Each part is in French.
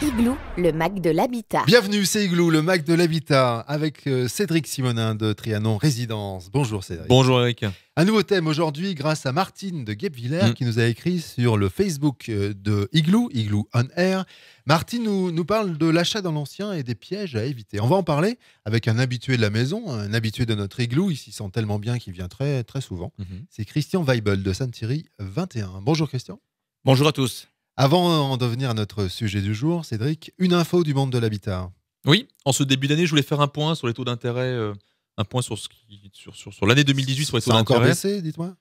Igloo, le Mac de l'habitat. Bienvenue, c'est Igloo, le Mac de l'habitat, avec Cédric Simonin de Trianon Résidence. Bonjour Cédric. Bonjour Eric. Un nouveau thème aujourd'hui grâce à Martine de Guebwiller qui nous a écrit sur le Facebook de Igloo, Igloo on Air. Martine nous parle de l'achat dans l'ancien et des pièges à éviter. On va en parler avec un habitué de la maison, un habitué de notre Igloo. Il s'y sent tellement bien qu'il vient très, très souvent. C'est Christian Weibel de Sainte-Thierry 21. Bonjour Christian. Bonjour à tous. Avant de venir à notre sujet du jour, Cédric, une info du monde de l'habitat. Oui, en ce début d'année, je voulais faire un point sur les taux d'intérêt, un point sur l'année 2018 sur les taux Ça a d'intérêt. encore baissé, dites-moi.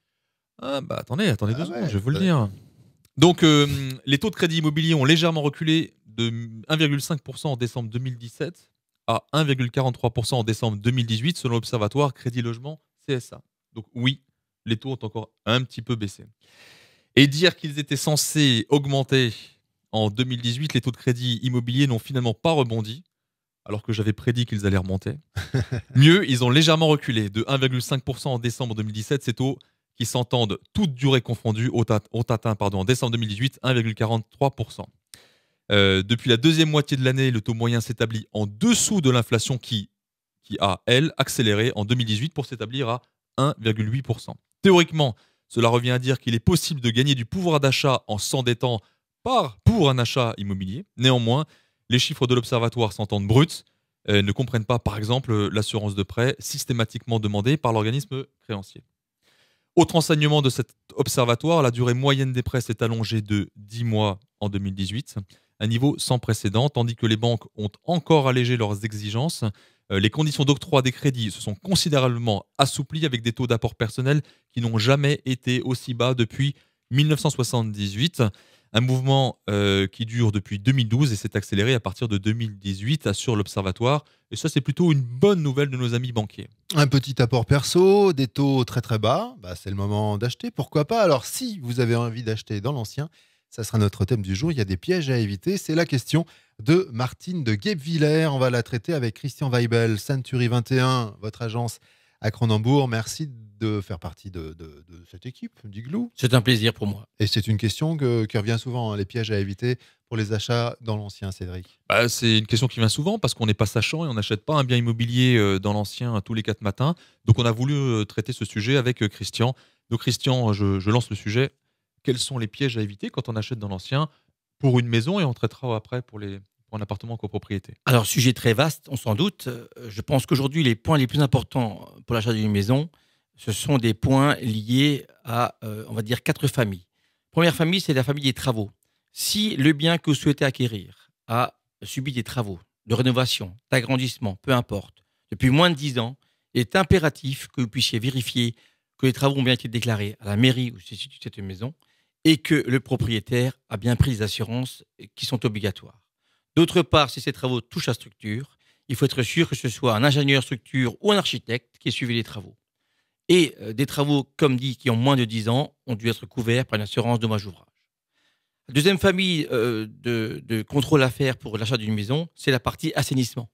Ah bah attendez 2 secondes, je vais vous le ouais. dire. Donc les taux de crédit immobilier ont légèrement reculé de 1,5% en décembre 2017 à 1,43% en décembre 2018 selon l'Observatoire Crédit Logement CSA. Donc oui, les taux ont encore un petit peu baissé. Et dire qu'ils étaient censés augmenter en 2018, les taux de crédit immobilier n'ont finalement pas rebondi, alors que j'avais prédit qu'ils allaient remonter. Mieux, ils ont légèrement reculé de 1,5% en décembre 2017. Ces taux qui s'entendent toutes durées confondues ont atteint en décembre 2018 1,43%. Depuis la deuxième moitié de l'année, le taux moyen s'établit en dessous de l'inflation qui a, elle, accéléré en 2018 pour s'établir à 1,8%. Théoriquement, cela revient à dire qu'il est possible de gagner du pouvoir d'achat en s'endettant pour un achat immobilier. Néanmoins, les chiffres de l'Observatoire s'entendent bruts, ne comprennent pas, par exemple, l'assurance de prêt systématiquement demandée par l'organisme créancier. Autre enseignement de cet observatoire, la durée moyenne des prêts s'est allongée de 10 mois en 2018, un niveau sans précédent, tandis que les banques ont encore allégé leurs exigences. Les conditions d'octroi des crédits se sont considérablement assouplies avec des taux d'apport personnel qui n'ont jamais été aussi bas depuis 1978. Un mouvement qui dure depuis 2012 et s'est accéléré à partir de 2018, assure l'Observatoire. Et ça, c'est plutôt une bonne nouvelle de nos amis banquiers. Un petit apport perso, des taux très très bas, c'est le moment d'acheter, pourquoi pas. Alors si vous avez envie d'acheter dans l'ancien, ça sera notre thème du jour, il y a des pièges à éviter. C'est la question de Martine de Guebwiller. On va la traiter avec Christian Weibel, Sainte-Thierry 21, votre agence à Cronenbourg. Merci de faire partie de cette équipe d'Igloo. C'est un plaisir pour moi. Et c'est une question qui revient souvent, les pièges à éviter pour les achats dans l'ancien, Cédric. C'est une question qui vient souvent parce qu'on n'est pas sachant et on n'achète pas un bien immobilier dans l'ancien tous les 4 matins. Donc on a voulu traiter ce sujet avec Christian. Donc Christian, je lance le sujet. Quels sont les pièges à éviter quand on achète dans l'ancien pour une maison et on traitera après pour un appartement en copropriété? Alors, sujet très vaste, on s'en doute. Je pense qu'aujourd'hui, les points les plus importants pour l'achat d'une maison, ce sont des points liés à, on va dire, 4 familles. Première famille, c'est la famille des travaux. Si le bien que vous souhaitez acquérir a subi des travaux de rénovation, d'agrandissement, peu importe, depuis moins de 10 ans, il est impératif que vous puissiez vérifier que les travaux ont bien été déclarés à la mairie où se situe cette maison et que le propriétaire a bien pris les assurances qui sont obligatoires. D'autre part, si ces travaux touchent à structure, il faut être sûr que ce soit un ingénieur structure ou un architecte qui ait suivi les travaux. Et des travaux, comme dit, qui ont moins de 10 ans, ont dû être couverts par une assurance dommage ouvrage. La deuxième famille de contrôle à faire pour l'achat d'une maison, c'est la partie assainissement.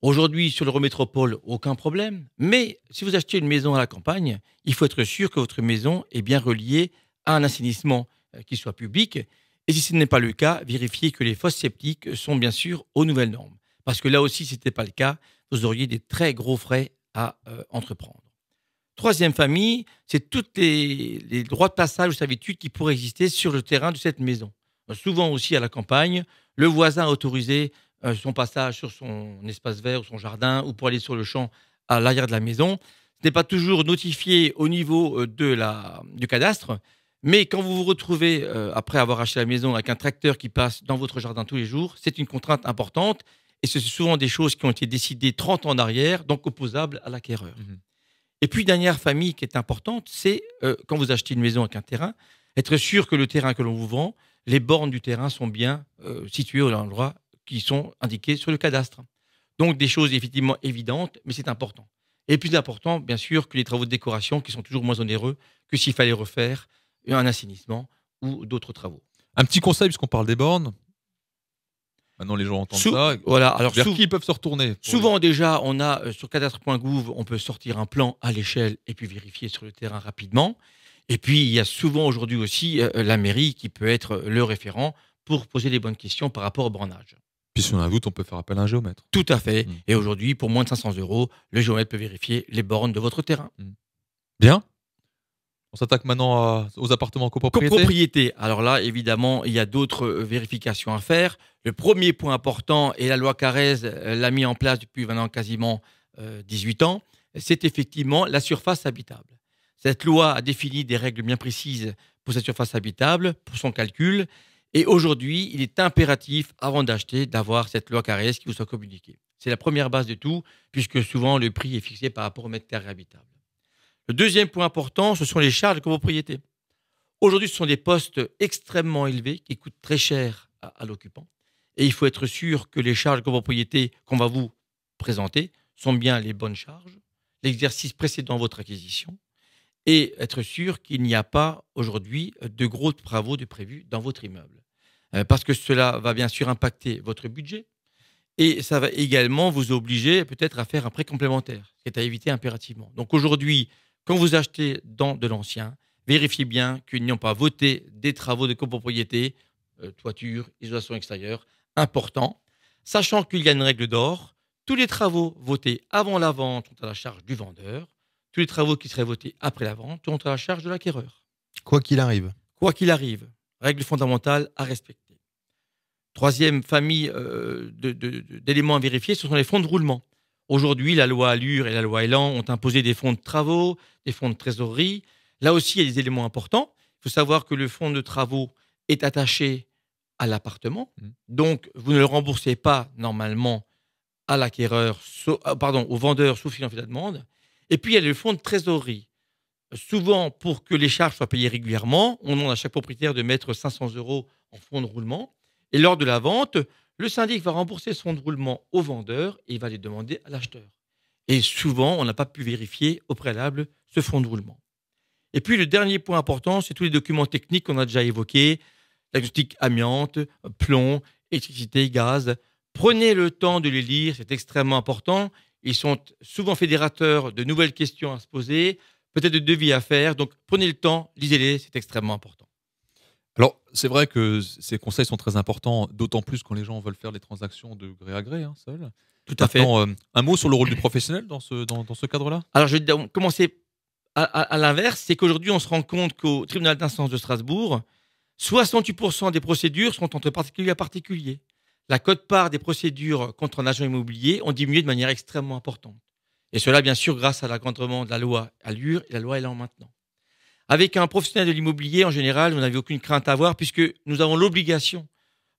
Aujourd'hui, sur l'Eurométropole, aucun problème. Mais si vous achetez une maison à la campagne, il faut être sûr que votre maison est bien reliée à un assainissement qui soit public. Et si ce n'est pas le cas, vérifiez que les fosses septiques sont bien sûr aux nouvelles normes. Parce que là aussi, si ce n'était pas le cas, vous auriez des très gros frais à entreprendre. Troisième famille, c'est tous les droits de passage ou servitudes qui pourraient exister sur le terrain de cette maison. Souvent aussi à la campagne, le voisin a autorisé son passage sur son espace vert ou son jardin ou pour aller sur le champ à l'arrière de la maison. Ce n'est pas toujours notifié au niveau du cadastre. Mais quand vous vous retrouvez, après avoir acheté la maison, avec un tracteur qui passe dans votre jardin tous les jours, c'est une contrainte importante. Et c'est souvent des choses qui ont été décidées 30 ans en arrière, donc opposables à l'acquéreur. Et puis, dernière famille qui est importante, c'est quand vous achetez une maison avec un terrain, être sûr que le terrain que l'on vous vend, les bornes du terrain sont bien situées au endroit qui sont indiqués sur le cadastre. Donc, des choses effectivement évidentes, mais c'est important. Et plus important, bien sûr, que les travaux de décoration qui sont toujours moins onéreux que s'il fallait refaire un assainissement ou d'autres travaux. Un petit conseil, puisqu'on parle des bornes. Maintenant, les gens entendent ça. Voilà, alors vers qui ils peuvent se retourner? Souvent, déjà, on a sur cadastre.gouv, on peut sortir un plan à l'échelle et puis vérifier sur le terrain rapidement. Et puis, il y a souvent aujourd'hui aussi la mairie qui peut être le référent pour poser les bonnes questions par rapport au bornage. Puis si on a un doute, on peut faire appel à un géomètre. Tout à fait. Mmh. Et aujourd'hui, pour moins de 500 €, le géomètre peut vérifier les bornes de votre terrain. Bien. On s'attaque maintenant aux appartements en copropriété. Copropriété. Alors là, évidemment, il y a d'autres vérifications à faire. Le premier point important, et la loi Carrez l'a mis en place depuis maintenant quasiment 18 ans, c'est effectivement la surface habitable. Cette loi a défini des règles bien précises pour cette surface habitable, pour son calcul. Et aujourd'hui, il est impératif, avant d'acheter, d'avoir cette loi Carrez qui vous soit communiquée. C'est la première base de tout, puisque souvent le prix est fixé par rapport au mètre carré habitable. Le deuxième point important, ce sont les charges de copropriété. Aujourd'hui, ce sont des postes extrêmement élevés qui coûtent très cher à l'occupant. Et il faut être sûr que les charges de copropriété qu'on va vous présenter sont bien les bonnes charges, l'exercice précédent votre acquisition, et être sûr qu'il n'y a pas aujourd'hui de gros travaux de prévus dans votre immeuble. Parce que cela va bien sûr impacter votre budget et ça va également vous obliger peut-être à faire un prêt complémentaire, ce qui est à éviter impérativement. Donc aujourd'hui, quand vous achetez dans de l'ancien, vérifiez bien qu'ils n'y ont pas voté des travaux de copropriété, toiture, isolation extérieure, importants, sachant qu'il y a une règle d'or, tous les travaux votés avant la vente sont à la charge du vendeur, tous les travaux qui seraient votés après la vente sont à la charge de l'acquéreur. Quoi qu'il arrive. Quoi qu'il arrive, règle fondamentale à respecter. Troisième famille d'éléments à vérifier, ce sont les fonds de roulement. Aujourd'hui, la loi Allure et la loi Elan ont imposé des fonds de travaux, des fonds de trésorerie. Là aussi, il y a des éléments importants. Il faut savoir que le fonds de travaux est attaché à l'appartement. Donc, vous ne le remboursez pas normalement à l'acquéreur, au vendeur, sauf s'il en fait la demande. Et puis, il y a le fonds de trésorerie. Souvent, pour que les charges soient payées régulièrement, on demande à chaque propriétaire de mettre 500 € en fonds de roulement. Et lors de la vente, le syndic va rembourser ce fonds de roulement au vendeur et il va les demander à l'acheteur. Et souvent, on n'a pas pu vérifier au préalable ce fonds de roulement. Et puis, le dernier point important, c'est tous les documents techniques qu'on a déjà évoqués, diagnostic amiante, plomb, électricité, gaz. Prenez le temps de les lire, c'est extrêmement important. Ils sont souvent fédérateurs de nouvelles questions à se poser, peut-être de devis à faire. Donc, prenez le temps, lisez-les, c'est extrêmement important. Alors, c'est vrai que ces conseils sont très importants, d'autant plus quand les gens veulent faire des transactions de gré à gré, seuls. Tout à fait. Maintenant, un mot sur le rôle du professionnel dans ce cadre-là. Alors, je vais commencer à l'inverse. C'est qu'aujourd'hui, on se rend compte qu'au tribunal d'instance de Strasbourg, 68% des procédures sont entre particulier à particulier. La quote-part des procédures contre un agent immobilier ont diminué de manière extrêmement importante. Et cela, bien sûr, grâce à l'encadrement de la loi Allure et la loi Elan maintenant. Avec un professionnel de l'immobilier, en général, vous n'avez aucune crainte à avoir puisque nous avons l'obligation,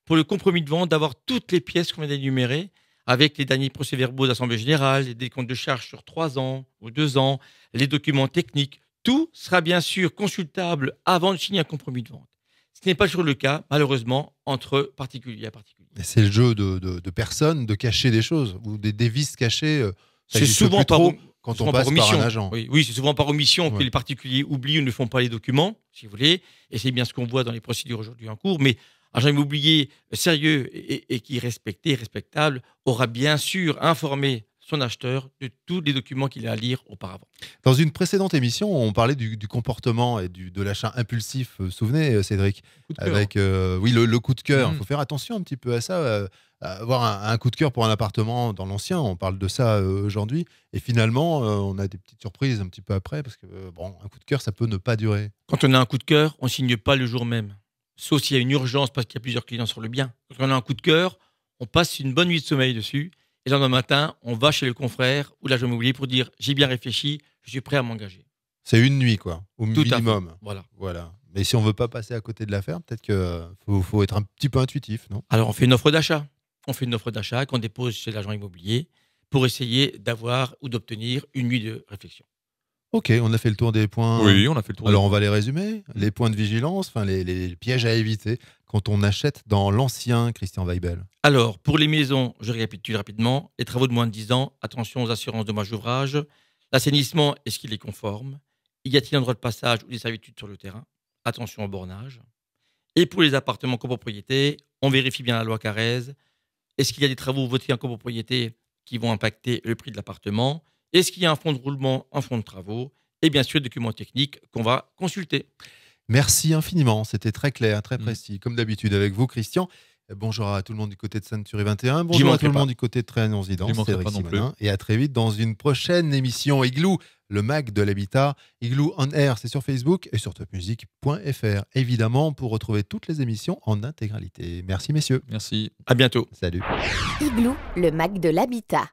pour le compromis de vente, d'avoir toutes les pièces qu'on vient d'énumérer, avec les derniers procès-verbaux d'Assemblée générale, les décomptes de charges sur 3 ans ou 2 ans, les documents techniques. Tout sera bien sûr consultable avant de signer un compromis de vente. Ce n'est pas toujours le cas, malheureusement, entre particulier à particulier. C'est le jeu de personnes de cacher des choses ou des vices cachés. C'est souvent par quand on passe par un agent. Oui, c'est souvent par omission que Ouais. les particuliers oublient ou ne font pas les documents, si vous voulez. Et c'est bien ce qu'on voit dans les procédures aujourd'hui en cours. Mais un agent immobilier sérieux et qui est respecté, respectable, aura bien sûr informé son acheteur de tous les documents qu'il a à lire auparavant. Dans une précédente émission, on parlait du comportement et de l'achat impulsif. Vous vous souvenez, Cédric? Coup de cœur. Avec oui, le coup de cœur. Il Mhm. faut faire attention un petit peu à ça. Avoir un coup de cœur pour un appartement dans l'ancien, on parle de ça aujourd'hui. Et finalement, on a des petites surprises un petit peu après parce que bon, un coup de cœur, ça peut ne pas durer. Quand on a un coup de cœur, on ne signe pas le jour même. Sauf s'il y a une urgence parce qu'il y a plusieurs clients sur le bien. Quand on a un coup de cœur, on passe une bonne nuit de sommeil dessus. Et le lendemain matin, on va chez le confrère ou l'agent immobilier pour dire « j'ai bien réfléchi, je suis prêt à m'engager ». C'est une nuit, quoi, au Tout à fait. minimum. Voilà. Voilà. Mais si on veut pas passer à côté de l'affaire, peut-être que faut être un petit peu intuitif, non? Alors, on fait une offre d'achat. On fait une offre d'achat qu'on dépose chez l'agent immobilier pour essayer d'avoir ou d'obtenir une nuit de réflexion. Ok, on a fait le tour des points. Oui, on a fait le tour. Alors on va les résumer. Les points de vigilance, enfin les pièges à éviter quand on achète dans l'ancien, Christian Weibel. Alors, pour les maisons, je récapitule rapidement. Les travaux de moins de 10 ans, attention aux assurances dommages d'ouvrage. L'assainissement, est-ce qu'il est conforme? Y a-t-il un droit de passage ou des servitudes sur le terrain? Attention au bornage. Et pour les appartements copropriété, on vérifie bien la loi Carrez. Est-ce qu'il y a des travaux votés en copropriété qui vont impacter le prix de l'appartement? Est-ce qu'il y a un fonds de roulement, un fonds de travaux? Et bien sûr, les documents techniques qu'on va consulter. Merci infiniment, c'était très clair, très précis. Comme d'habitude avec vous, Christian. Bonjour à tout le monde du côté de Sainte-Turie 21. Bonjour à tout le monde du côté de Tréhanon-Zidane. J'y manquerai C'est pas Rick non plus. Simonin. Et à très vite dans une prochaine émission Igloo, le Mag de l'Habitat. Igloo on Air, c'est sur Facebook et sur topmusic.fr. Évidemment, pour retrouver toutes les émissions en intégralité. Merci messieurs. Merci. À bientôt. Salut. Igloo, le Mac de l'habitat.